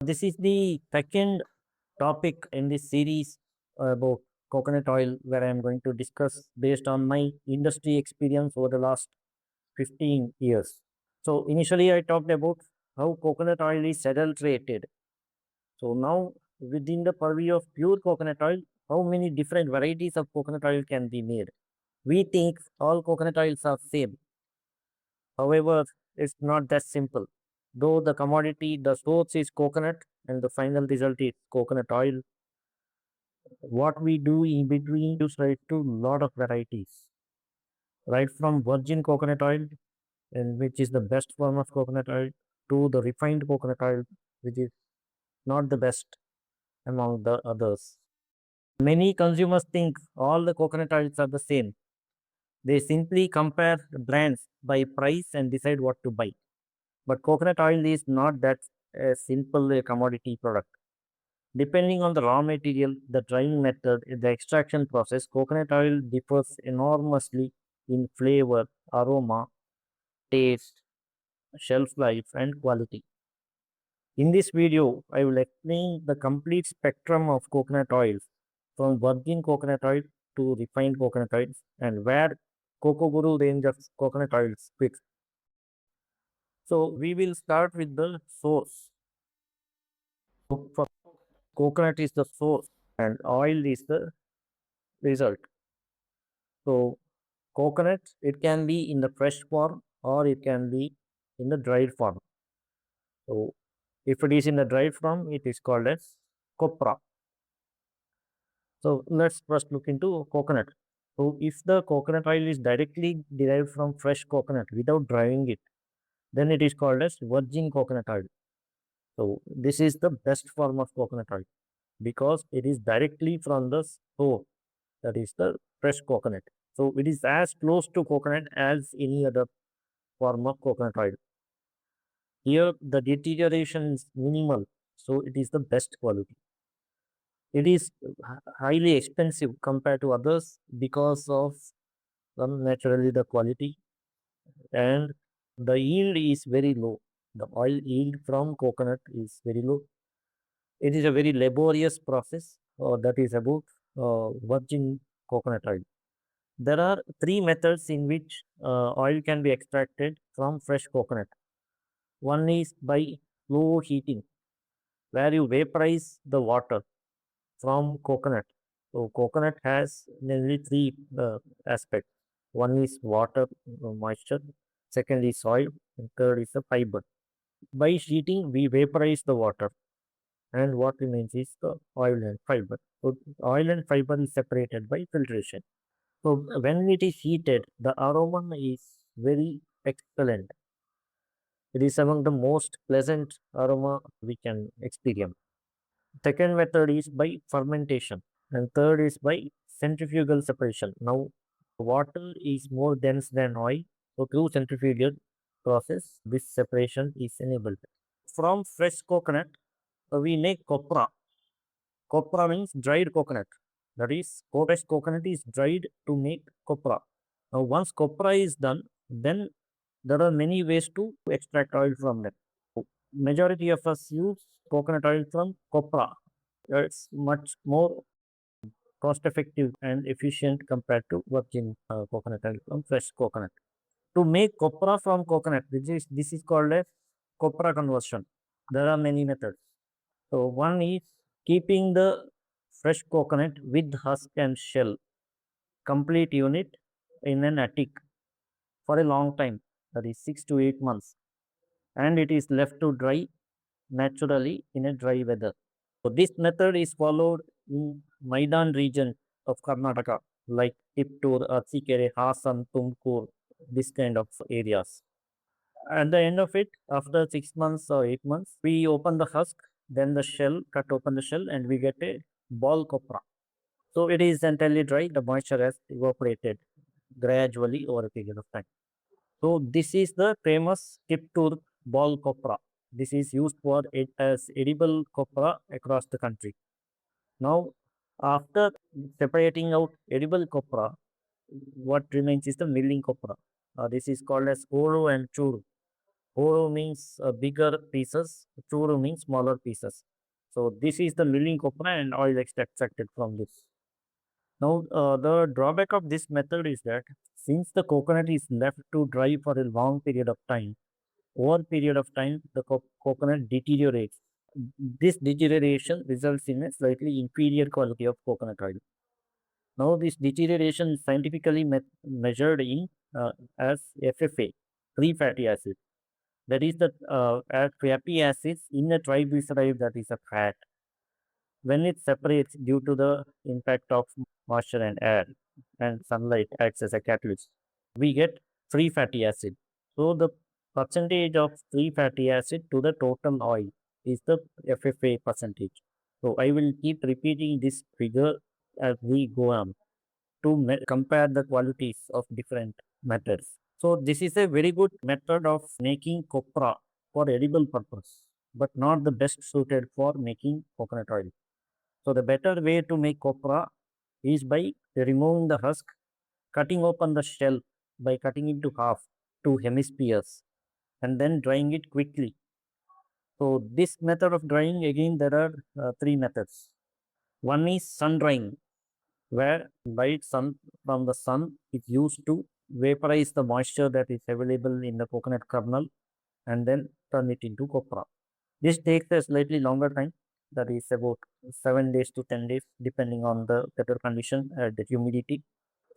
This is the second topic in this series about coconut oil, where I am going to discuss based on my industry experience over the last 15 years. So, initially, I talked about how coconut oil is adulterated. So, now within the purview of pure coconut oil, how many different varieties of coconut oil can be made? We think all coconut oils are same. However, it's not that simple. Though the commodity, the source is coconut, and the final result is coconut oil, what we do in between is right to lot of varieties, right from virgin coconut oil, and which is the best form of coconut oil, to the refined coconut oil, which is not the best among the others. Many consumers think all the coconut oils are the same. They simply compare brands by price and decide what to buy. But coconut oil is not that a simple commodity product. Depending on the raw material, the drying method, the extraction process, coconut oil differs enormously in flavor, aroma, taste, shelf life, and quality. In this video, I will explain the complete spectrum of coconut oils from virgin coconut oil to refined coconut oils and where Cocoguru range of coconut oils fits. So, we will start with the source. So, for coconut is the source and oil is the result. So, coconut, it can be in the fresh form or it can be in the dried form. So, if it is in the dried form, it is called as copra. So, let's first look into coconut. So, if the coconut oil is directly derived from fresh coconut without drying it, then it is called as virgin coconut oil. So, this is the best form of coconut oil because it is directly from the source, that is the fresh coconut. So, it is as close to coconut as any other form of coconut oil. Here, the deterioration is minimal, so it is the best quality. It is highly expensive compared to others because of naturally the quality, and the yield is very low. The oil yield from coconut is very low. It is a very laborious process that is about virgin coconut oil. There are three methods in which oil can be extracted from fresh coconut. One is by slow heating, where you vaporize the water from coconut. So, coconut has mainly three aspects. One is water, moisture, second is soil, and third is the fiber. By heating, we vaporize the water, and what remains is the oil and fiber. So, oil and fiber is separated by filtration. So, when it is heated, the aroma is very excellent. It is among the most pleasant aroma we can experience. Second method is by fermentation, and third is by centrifugal separation. Now, water is more dense than oil, so through centrifugal process, this separation is enabled. From fresh coconut, we make copra. Copra means dried coconut. That is, fresh coconut is dried to make copra. Now, once copra is done, then there are many ways to extract oil from it. Majority of us use coconut oil from copra. It's much more cost effective and efficient compared to virgin coconut oil from fresh coconut. To make copra from coconut, this is called a copra conversion. There are many methods. So one is keeping the fresh coconut with husk and shell, complete unit in an attic for a long time, that is 6 to 8 months, and it is left to dry naturally in a dry weather. So this method is followed in Maidan region of Karnataka, like Tiptur, Archikere, Hassan, Tumkur, this kind of areas. At the end of it, after 6 months or 8 months, we open the husk, then the shell, cut open the shell, and we get a ball copra. So it is entirely dry, the moisture has evaporated gradually over a period of time. So this is the famous Tiptur ball copra. This is used for it as edible copra across the country. Now, after separating out edible copra, what remains is the milling copra. This is called as oro and churu. Oro means bigger pieces, churu means smaller pieces. So this is the milling copra and oil extracted from this. Now, the drawback of this method is that since the coconut is left to dry for a long period of time, over period of time, the coconut deteriorates. This deterioration results in a slightly inferior quality of coconut oil. Now, this deterioration is scientifically measured in as FFA, free fatty acid. That is the fatty acids in a triglyceride, that is a fat. When it separates due to the impact of moisture and air and sunlight acts as a catalyst, we get free fatty acid. So the percentage of free fatty acid to the total oil is the FFA percentage. So I will keep repeating this figure as we go on to compare the qualities of different methods. So this is a very good method of making copra for edible purpose, but not the best suited for making coconut oil. So the better way to make copra is by removing the husk, cutting open the shell by cutting into half to hemispheres, and then drying it quickly. So this method of drying, again there are three methods. One is sun drying, where light sun from the sun is used to vaporize the moisture that is available in the coconut kernel and then turn it into copra. This takes a slightly longer time, that is about 7 days to 10 days, depending on the weather condition and the humidity.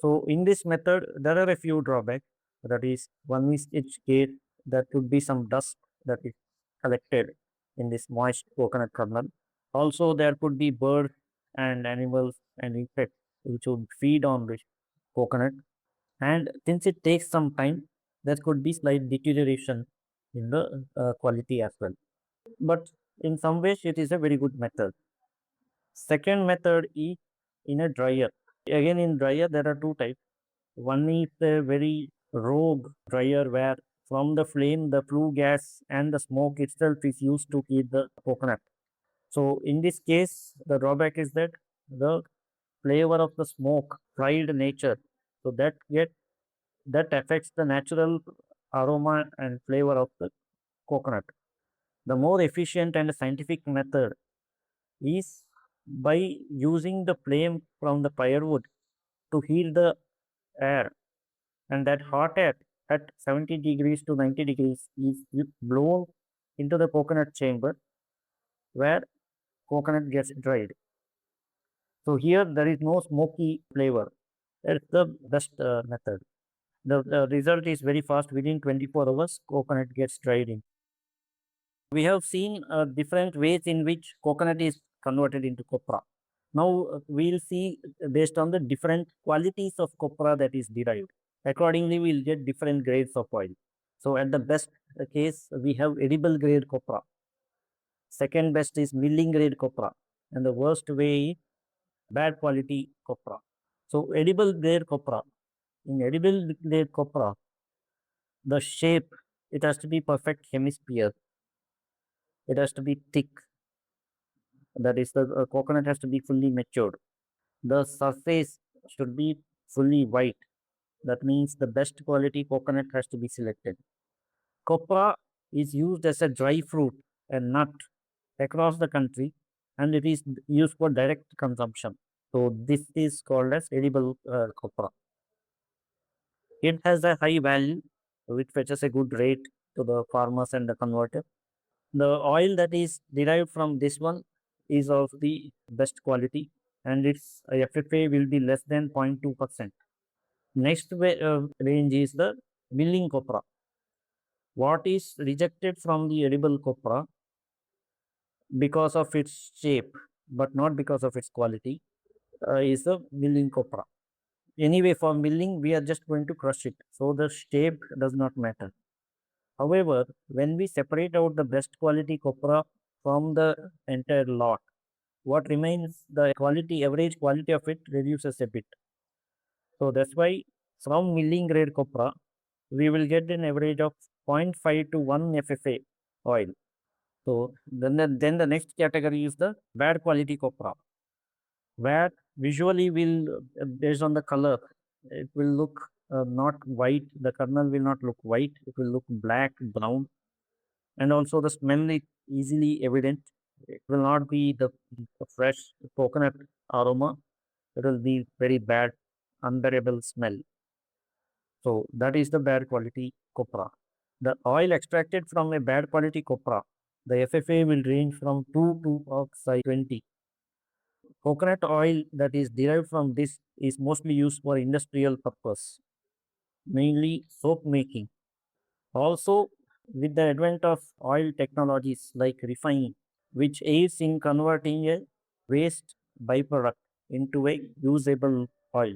So, in this method, there are a few drawbacks. That is, one is its care, there could be some dust that is collected in this moist coconut kernel. Also, there could be birds and animals and insects which would feed on this coconut. And since it takes some time, there could be slight deterioration in the quality as well. But in some ways, it is a very good method. Second method is in a dryer. Again, in dryer, there are two types. One is a very rogue dryer where from the flame, the flue gas and the smoke itself is used to heat the coconut. So in this case, the drawback is that the flavor of the smoke, fried nature, so that affects the natural aroma and flavor of the coconut. The more efficient and scientific method is by using the flame from the firewood to heat the air, and that hot air at 70 degrees to 90 degrees is blown into the coconut chamber where coconut gets dried. So here there is no smoky flavor. That's the best method. The result is very fast. Within 24 hours, coconut gets dried in. We have seen different ways in which coconut is converted into copra. Now we'll see based on the different qualities of copra that is derived. Accordingly, we'll get different grades of oil. So at the best case, we have edible grade copra. Second best is milling grade copra. And the worst way is bad quality copra. So edible grade copra. In edible grade copra, the shape, it has to be perfect hemisphere. It has to be thick. That is, the coconut has to be fully matured. The surface should be fully white. That means the best quality coconut has to be selected. Copra is used as a dry fruit and nut across the country, and it is used for direct consumption. So this is called as edible copra. It has a high value, which fetches a good rate to the farmers and the converter. The oil that is derived from this one is of the best quality, and its FFA will be less than 0.2%. Next range is the milling copra. What is rejected from the edible copra because of its shape, but not because of its quality, is the milling copra. Anyway, for milling, we are just going to crush it. So the shape does not matter. However, when we separate out the best quality copra from the entire lot, what remains, the quality, average quality of it reduces a bit. So that's why from milling grade copra, we will get an average of 0.5 to 1 FFA oil. So then the next category is the bad quality copra, where visually will, based on the color, it will look not white. The kernel will not look white. It will look black, brown. and also the smell is easily evident. It will not be the fresh coconut aroma. It will be very bad, unbearable smell. So that is the bad quality copra. The oil extracted from a bad quality copra, the FFA will range from 2 to oxide 20. Coconut oil that is derived from this is mostly used for industrial purpose, mainly soap making. Also, with the advent of oil technologies like refining, which aids in converting a waste byproduct into a usable oil.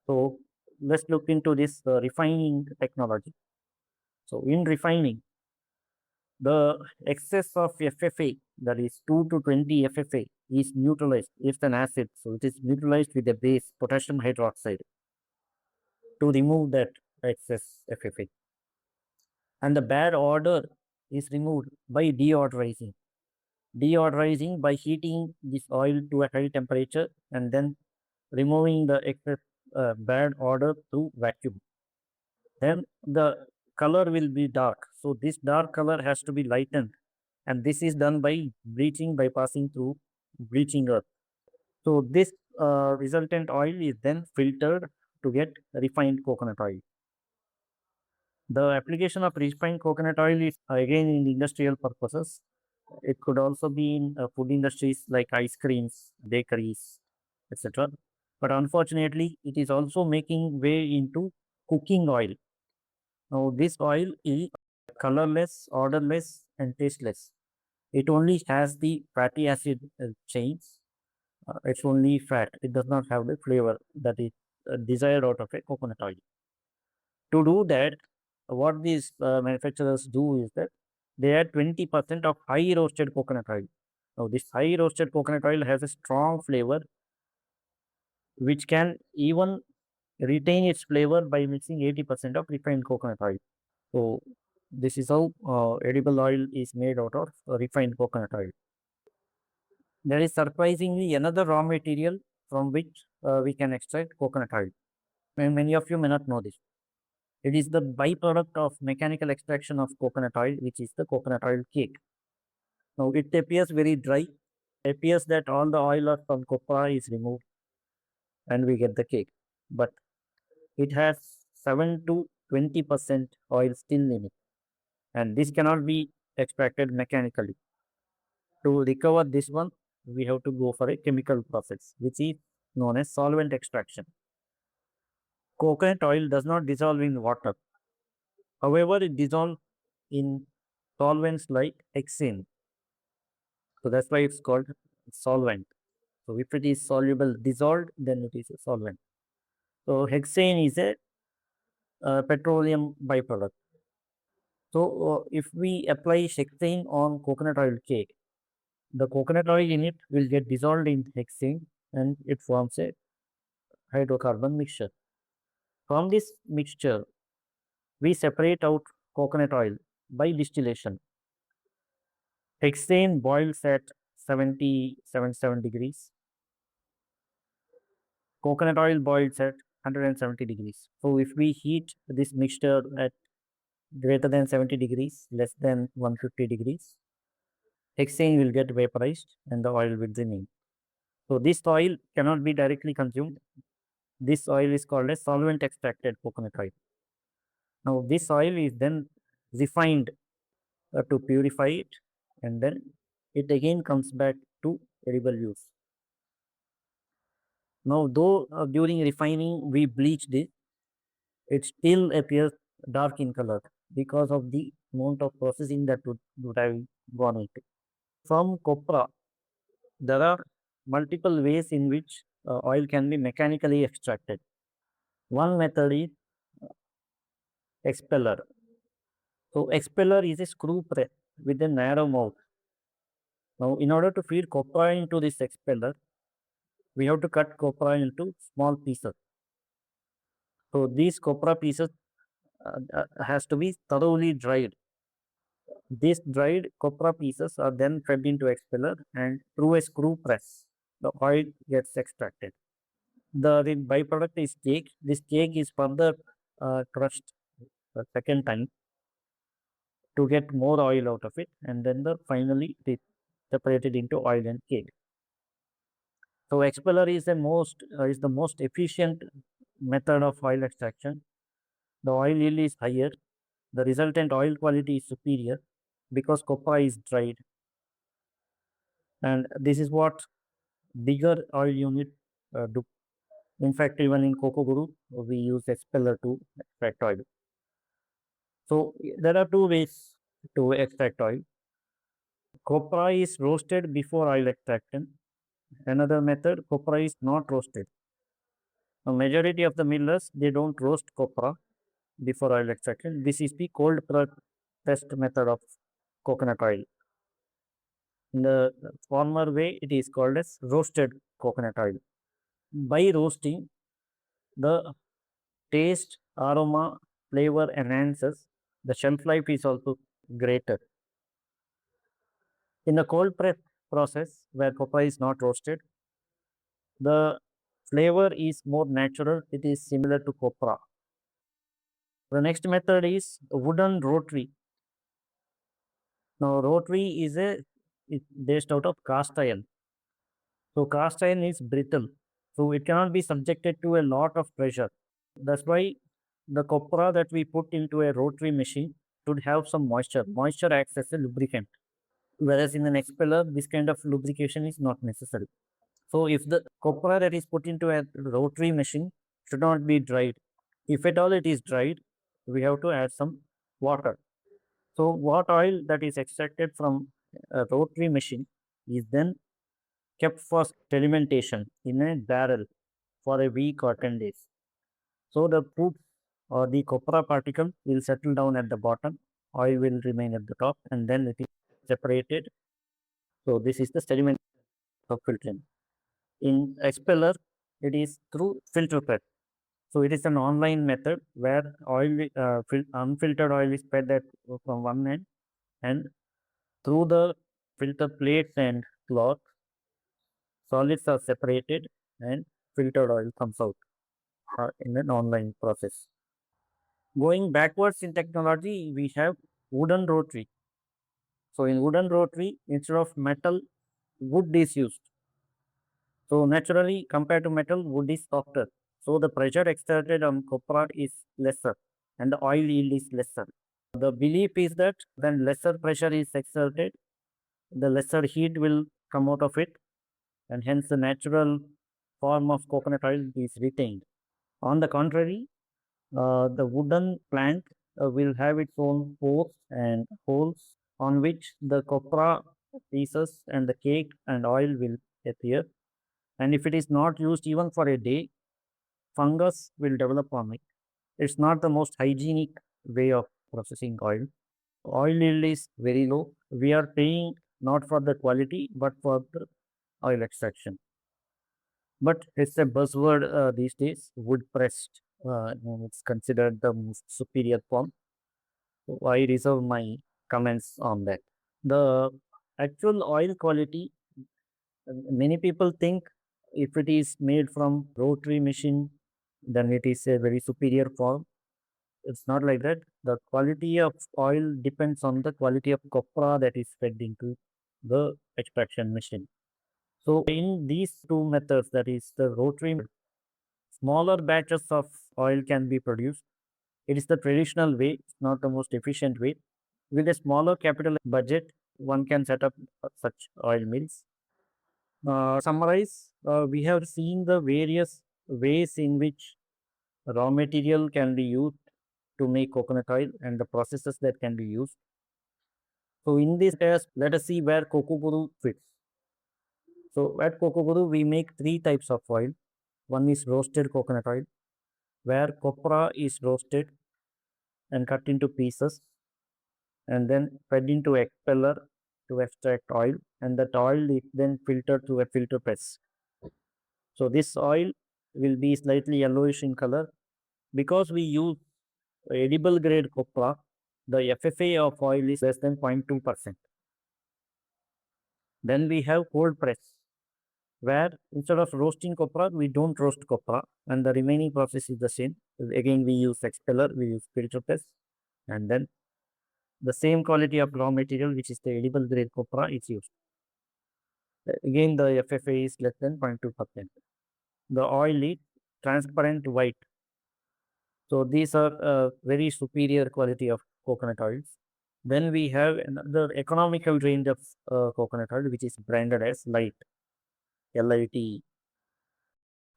So, let's look into this refining technology. So, in refining, the excess of FFA, that is 2 to 20 FFA, is neutralized. It's an acid, so it is neutralized with a base, potassium hydroxide, to remove that excess FFA. And the bad odor is removed by deodorizing. Deodorizing by heating this oil to a high temperature and then removing the excess bad odor through vacuum. Then the color will be dark. So this dark color has to be lightened, and this is done by bleaching, by passing through bleaching earth. So this resultant oil is then filtered to get refined coconut oil. The application of refined coconut oil is again in industrial purposes. It could also be in food industries like ice creams, bakeries, etc. But unfortunately, it is also making way into cooking oil. Now, this oil is colorless, odorless, and tasteless. It only has the fatty acid chains. It's only fat. It does not have the flavor that is desired out of a coconut oil. To do that, what these manufacturers do is that they add 20% of high roasted coconut oil. Now, this high roasted coconut oil has a strong flavor which can even retain its flavor by mixing 80% of refined coconut oil. So, this is how edible oil is made out of refined coconut oil. There is surprisingly another raw material from which we can extract coconut oil. And many of you may not know this. It is the byproduct of mechanical extraction of coconut oil, which is the coconut oil cake. Now, it appears very dry. It appears that all the oil from copra is removed and we get the cake. But it has 7 to 20% oil still in it. And this cannot be extracted mechanically. To recover this one, we have to go for a chemical process, which is known as solvent extraction. Coconut oil does not dissolve in water. However, it dissolves in solvents like hexane. So that's why it's called solvent. So if it is soluble dissolved, then it is a solvent. So hexane is a petroleum byproduct. So if we apply hexane on coconut oil cake, the coconut oil in it will get dissolved in hexane and it forms a hydrocarbon mixture. From this mixture, we separate out coconut oil by distillation. Hexane boils at 77 degrees. Coconut oil boils at 170 degrees. So if we heat this mixture at greater than 70 degrees, less than 150 degrees, hexane will get vaporized and the oil will remain. So this oil cannot be directly consumed. This oil is called as solvent extracted coconut oil. Now this oil is then refined to purify it, and then it again comes back to edible use. Now though during refining we bleached it still appears dark in color because of the amount of processing that would have gone into. From copra, there are multiple ways in which oil can be mechanically extracted. One method is expeller. So expeller is a screw press with a narrow mouth. Now, in order to feed copra into this expeller, we have to cut copra into small pieces. So these copra pieces has to be thoroughly dried. These dried copra pieces are then fed into expeller and through a screw press, the oil gets extracted. The byproduct is cake. This cake is further crushed a second time to get more oil out of it, and then finally it is separated into oil and cake. So expeller is the most efficient method of oil extraction. The oil yield is higher. The resultant oil quality is superior because copra is dried, and this is what bigger oil unit do. In fact, even in Cocoguru, we use expeller to extract oil. So there are two ways to extract oil. Copra is roasted before oil extraction. Another method, copra is not roasted. A majority of the millers, they don't roast copra before oil extraction. This is the cold pressed method of coconut oil. In the former way, it is called as roasted coconut oil. By roasting, the taste, aroma, flavor enhances. The shelf life is also greater. In the cold press process, where copra is not roasted, the flavor is more natural. It is similar to copra. The next method is wooden rotary. Now, rotary is based out of cast iron. So, cast iron is brittle. So, it cannot be subjected to a lot of pressure. That's why the copra that we put into a rotary machine should have some moisture. Moisture acts as a lubricant. Whereas in an expeller, this kind of lubrication is not necessary. So, if the copra that is put into a rotary machine should not be dried. If at all it is dried, we have to add some water. So, what oil that is extracted from a rotary machine is then kept for sedimentation in a barrel for a week or 10 days. So, the poop or the copra particle will settle down at the bottom, oil will remain at the top, and then it is separated. So, this is the sediment of filtering. In expeller, it is through filter press. So, it is an online method where unfiltered oil is fed from one end, and through the filter plates and cloth, solids are separated and filtered oil comes out in an online process. Going backwards in technology, we have wooden rotary. So, in wooden rotary, instead of metal, wood is used. So, naturally, compared to metal, wood is softer. So, the pressure exerted on copra is lesser and the oil yield is lesser. The belief is that when lesser pressure is exerted, the lesser heat will come out of it, and hence the natural form of coconut oil is retained. On the contrary, the wooden plant will have its own pores and holes on which the copra pieces and the cake and oil will appear. And if it is not used even for a day, fungus will develop on it. It's not the most hygienic way of processing oil. Oil yield is very low. We are paying not for the quality but for the oil extraction. But it's a buzzword these days, wood pressed. It's considered the most superior form. So I reserve my comments on that. The actual oil quality, many people think if it is made from rotary machine, then it is a very superior form. It's not like that. The quality of oil depends on the quality of copra that is fed into the extraction machine. So in these two methods, that is the rotary, smaller batches of oil can be produced. It is the traditional way, not the most efficient way. With a smaller capital budget, one can set up such oil mills. Summarize, we have seen the various ways in which raw material can be used to make coconut oil and the processes that can be used. So in this test, let us see where Cocoguru fits. So at Cocoguru, we make three types of oil. One is roasted coconut oil, where copra is roasted and cut into pieces and then fed into expeller to extract oil, and that oil is then filtered through a filter press. So this oil will be slightly yellowish in color because we use edible grade copra. The FFA of oil is less than 0.2%. Then we have cold press, where instead of roasting copra, we don't roast copra, and the remaining process is the same. Again, we use expeller, we use filter press, and then the same quality of raw material, which is the edible grade copra, is used. Again, the FFA is less than 0.2%. The oil is transparent white. So these are very superior quality of coconut oils. Then we have another economical range of coconut oil, which is branded as light, LIT.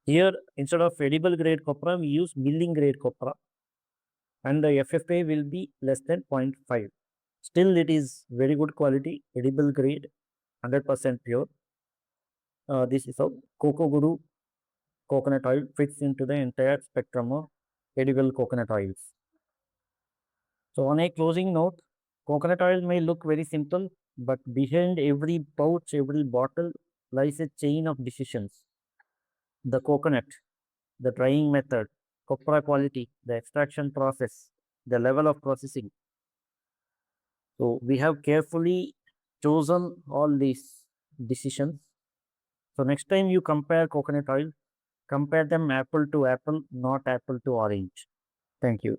Here, instead of edible grade copra, we use milling grade copra, and the FFA will be less than 0.5. Still, it is very good quality, edible grade, 100% pure. This is how Cocoguru coconut oil fits into the entire spectrum of edible coconut oils. So, on a closing note, coconut oil may look very simple, but behind every pouch, every bottle lies a chain of decisions. The coconut, the drying method, copra quality, the extraction process, the level of processing. So, we have carefully chosen all these decisions. So, next time you compare coconut oil, compare them apple to apple, not apple to orange. Thank you.